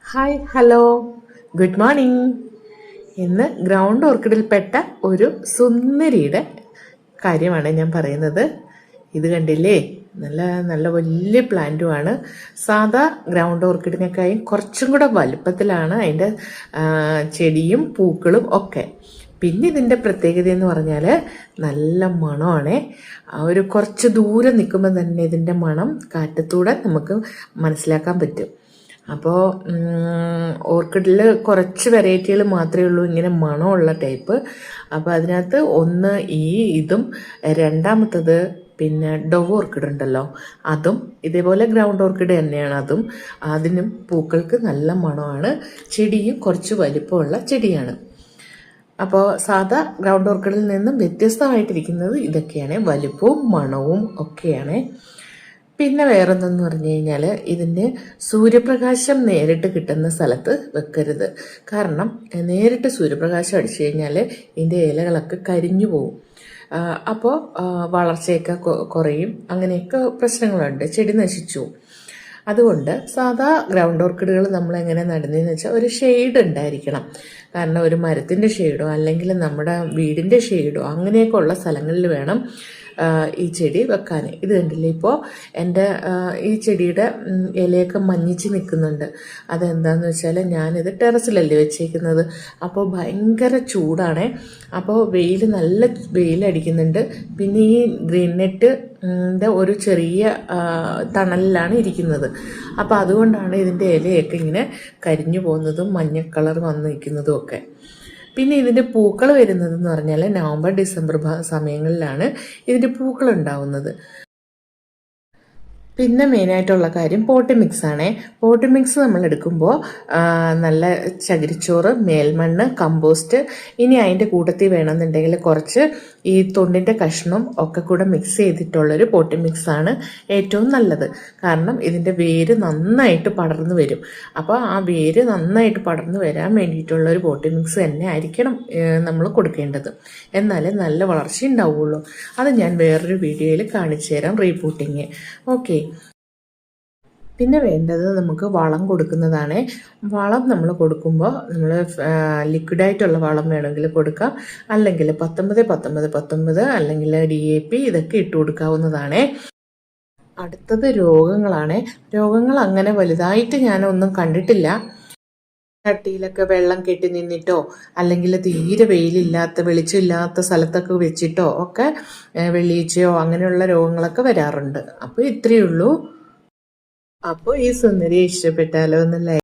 Hi hello good morning. ഇന്ന് ground ഓർക്കിഡിൽപ്പെട്ട ഒരു സുന്ദരിയുടെ കാര്യമാണ് ഞാൻ പറയുന്നത്. ഇത് കണ്ടില്ലേ, നല്ല നല്ല വലിയ പ്ലാന്റുമാണ്. സാധാ ഗ്രൗണ്ട് ഓർക്കിഡിനേക്കാളും കുറച്ചും കൂടെ വലുപ്പത്തിലാണ് അതിൻ്റെ ചെടിയും പൂക്കളും ഒക്കെ. പിന്നെ ഇതിൻ്റെ പ്രത്യേകത എന്ന് പറഞ്ഞാൽ നല്ല മണമാണ്. ഒരു കുറച്ച് ദൂരം നിൽക്കുമ്പോൾ തന്നെ ഇതിൻ്റെ മണം കാറ്റത്തൂടെ നമുക്ക് മനസ്സിലാക്കാൻ പറ്റും. അപ്പോൾ ഓർക്കിഡിൽ കുറച്ച് വെറൈറ്റികൾ മാത്രമേ ഉള്ളൂ ഇങ്ങനെ മണമുള്ള ടൈപ്പ്. അപ്പോൾ അതിനകത്ത് ഒന്ന് ഇതും രണ്ടാമത്തത് പിന്നെ ഡവ് ഓർക്കിഡ് ഉണ്ടല്ലോ, അതും ഇതേപോലെ ഗ്രൗണ്ട് ഓർക്കിഡ് തന്നെയാണ്. അതിനും പൂക്കൾക്ക് നല്ല മണമാണ്. ചെടിയും കുറച്ച് വലിപ്പമുള്ള ചെടിയാണ്. അപ്പോൾ സാധാ ഗ്രൗണ്ട് ഓർക്കിഡിൽ നിന്നും വ്യത്യസ്തമായിട്ടിരിക്കുന്നത് ഇതൊക്കെയാണ്, വലിപ്പവും മണവും ഒക്കെയാണ്. പിന്നെ വേറൊന്നെന്ന് പറഞ്ഞു കഴിഞ്ഞാൽ ഇതിൻ്റെ സൂര്യപ്രകാശം നേരിട്ട് കിട്ടുന്ന സ്ഥലത്ത് വെക്കരുത്. കാരണം നേരിട്ട് സൂര്യപ്രകാശം അടിച്ചു കഴിഞ്ഞാൽ ഇതിൻ്റെ ഇലകളൊക്കെ കരിഞ്ഞു പോകും. അപ്പോൾ വളർച്ചയൊക്കെ കുറയും, അങ്ങനെയൊക്കെ പ്രശ്നങ്ങളുണ്ട്, ചെടി നശിച്ചു. അതുകൊണ്ട് സാധാ ഗ്രൗണ്ട് ഓർക്കിഡുകൾ നമ്മൾ എങ്ങനെ നടുന്നതെന്ന് വെച്ചാൽ ഒരു ഷെയ്ഡ് ഉണ്ടായിരിക്കണം. കാരണം ഒരു മരത്തിൻ്റെ ഷെയ്ഡോ അല്ലെങ്കിൽ നമ്മുടെ വീടിൻ്റെ ഷെയ്ഡോ അങ്ങനെയൊക്കെ ഉള്ള സ്ഥലങ്ങളിൽ വേണം ഈ ചെടി വെക്കാൻ. ഇത് കണ്ടില്ലേ, ഇപ്പോൾ എൻ്റെ ഈ ചെടിയുടെ ഇലയൊക്കെ മഞ്ഞിച്ച് നിൽക്കുന്നുണ്ട്. അതെന്താണെന്ന് വെച്ചാൽ ഞാനിത് ടെറസിലല്ലേ വെച്ചേക്കുന്നത്. അപ്പോൾ ഭയങ്കര ചൂടാണ്. അപ്പോൾ നല്ല വെയിലടിക്കുന്നുണ്ട്. പിന്നെ ഈ ഗ്രീൻ നെറ്റ് ഒരു ചെറിയ തണലിലാണ് ഇരിക്കുന്നത്. അപ്പോൾ അതുകൊണ്ടാണ് ഇതിൻ്റെ ഇലയൊക്കെ ഇങ്ങനെ കരിഞ്ഞു പോകുന്നതും മഞ്ഞ കളർ വന്ന് നിൽക്കുന്നതും ഒക്കെ. പിന്നെ ഇതിൻ്റെ പൂക്കൾ വരുന്നതെന്ന് പറഞ്ഞാൽ നവംബർ ഡിസംബർ സമയങ്ങളിലാണ് ഇതിൻ്റെ പൂക്കൾ ഉണ്ടാവുന്നത്. പിന്നെ മെയിനായിട്ടുള്ള കാര്യം പോട്ടി മിക്സ് ആണേ. പോട്ടി മിക്സ് നമ്മൾ എടുക്കുമ്പോൾ നല്ല ചകിരിച്ചോറ്, മേൽമണ്ണ്, കമ്പോസ്റ്റ്, ഇനി അതിൻ്റെ കൂട്ടത്തിൽ വേണമെന്നുണ്ടെങ്കിൽ കുറച്ച് ഈ തൊണ്ടിൻ്റെ കഷ്ണം ഒക്കെ കൂടെ മിക്സ് ചെയ്തിട്ടുള്ളൊരു പോട്ടി മിക്സാണ് ഏറ്റവും നല്ലത്. കാരണം ഇതിൻ്റെ വേര് നന്നായിട്ട് പടർന്നു വരും. അപ്പോൾ ആ വേര് നന്നായിട്ട് പടർന്നു വരാൻ വേണ്ടിയിട്ടുള്ളൊരു പോട്ടി മിക്സ് തന്നെ ആയിരിക്കണം നമ്മൾ കൊടുക്കേണ്ടത്. എന്നാലേ നല്ല വളർച്ച ഉണ്ടാവുള്ളൂ. അത് ഞാൻ വേറൊരു വീഡിയോയിൽ കാണിച്ചു തരാം, റീപൂട്ടിങ്. ഓക്കെ. പിന്നെ വേണ്ടത് നമുക്ക് വളം കൊടുക്കുന്നതാണ്. വളം നമ്മൾ കൊടുക്കുമ്പോൾ നമ്മൾ ലിക്വിഡായിട്ടുള്ള വളം വേണമെങ്കിൽ കൊടുക്കാം, അല്ലെങ്കിൽ 19-19-19 അല്ലെങ്കിൽ DAP ഇതൊക്കെ ഇട്ട് കൊടുക്കാവുന്നതാണ്. അടുത്തത് രോഗങ്ങളാണ്. രോഗങ്ങൾ അങ്ങനെ വലുതായിട്ട് ഞാനൊന്നും കണ്ടിട്ടില്ല. ചട്ടിയിലൊക്കെ വെള്ളം കെട്ടി നിന്നിട്ടോ അല്ലെങ്കിൽ തീരെ വെളിച്ചമില്ലാത്ത സ്ഥലത്തൊക്കെ വെച്ചിട്ടോ ഒക്കെ വെള്ളീച്ചയോ അങ്ങനെയുള്ള രോഗങ്ങളൊക്കെ വരാറുണ്ട്. അപ്പോൾ ഇത്രയേ ഉള്ളൂ. അപ്പോൾ ഈ സുന്ദരിയെ ഇഷ്ടപ്പെട്ടാലോ എന്നല്ല